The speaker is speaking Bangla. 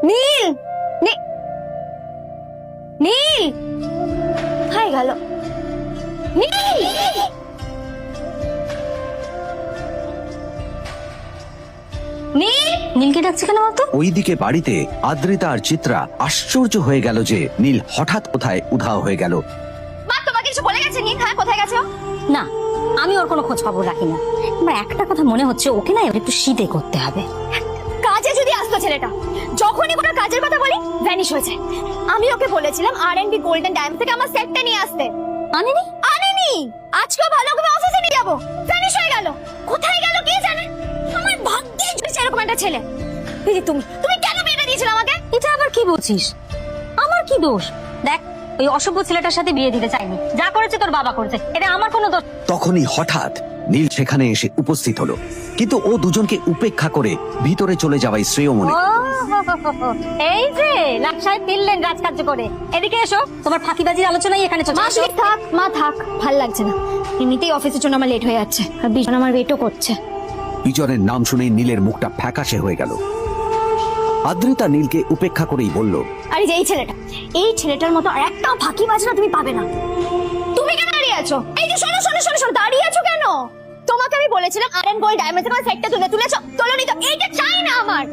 নীল, নীল কোথায় গেল? নীল, নীল, নীলকে ডাকছে কেন বলতো? ওইদিকে বাড়িতে আদ্রিতা আর চিত্রা আশ্চর্য হয়ে গেল যে নীল হঠাৎ কোথায় উধাও হয়ে গেল। মা তোমাকে কিছু বলে গেছে নীল? হ্যাঁ, কোথায় গেছে ও? না, আমি ওর কোনো খোঁজ খবর রাখি না। আমার একটা কথা মনে হচ্ছে, ওকে না এবার একটু শীতে করতে হবে। কাজে যদি আসতো ছেলেটা, যখনই কোনো কাজের কথা বলি ভ্যানিশ হয়ে যায়। আমি ওকে বলেছিলাম R&B গোল্ডেন ডায়মন্ড থেকে আমার সেটটা নিয়ে আসতে, আনেনি। আজকেও ভালো করে অফিসে নিয়ে যাবো, ভ্যানিশ হয়ে গেল। কোথায় গেল কে জানে? আমার ভাগ্যে জুড়েছে এরকম একটা ছেলে। দিদি, তুমি কেন বিয়েটা দিয়েছিলে আমাকে? এটা আবার কি বলছিস? আমার কি দোষ? দেখ, ওই অসভ্য ছেলেটার সাথে বিয়ে দিতে চাইনি। যা করেছে তোর বাবা করেছে, এটা আমার কোনো দোষ। তখনই হঠাৎ নীল সেখানে এসে উপস্থিত হলো, কিন্তু ও দুজনকে উপেক্ষা করে ভিতরে চলে যাওয়াই শ্রেয় মনে ও, করল। এই যে লাট সাহেব ফিরলেন রাজকার্য করে। এদিকে এসো, তোমার ফাঁকিবাজির আলোচনাই এখানে চলছে। মা তুই থাক, মা থাক, ভাল লাগছে না। এমনিতেই অফিসের জন্য আমার লেট হয়ে যাচ্ছে, আর বিজন আমার ওয়েটও করছে। বিজনের নাম শুনেই নীলের মুখটা ফ্যাকাশে হয়ে গেল। আদ্রিতা নীলকে উপেক্ষা করেই বলল, আরে যে এই ছেলেটার মতো আর একটা ফাঁকিবাজ না তুমি পাবে না। তুমি কেন দাঁড়িয়ে আছো? এই যে শোনো শোনো শোনো শোনো, দাঁড়িয়ে আছো কেন? তোমাকে আমি বলেছিলাম R&B গোল্ড ডায়মন্ড থেকে আমার সেটটা তুলেছো, তোলোনি তো। এইটা চাই না আমার।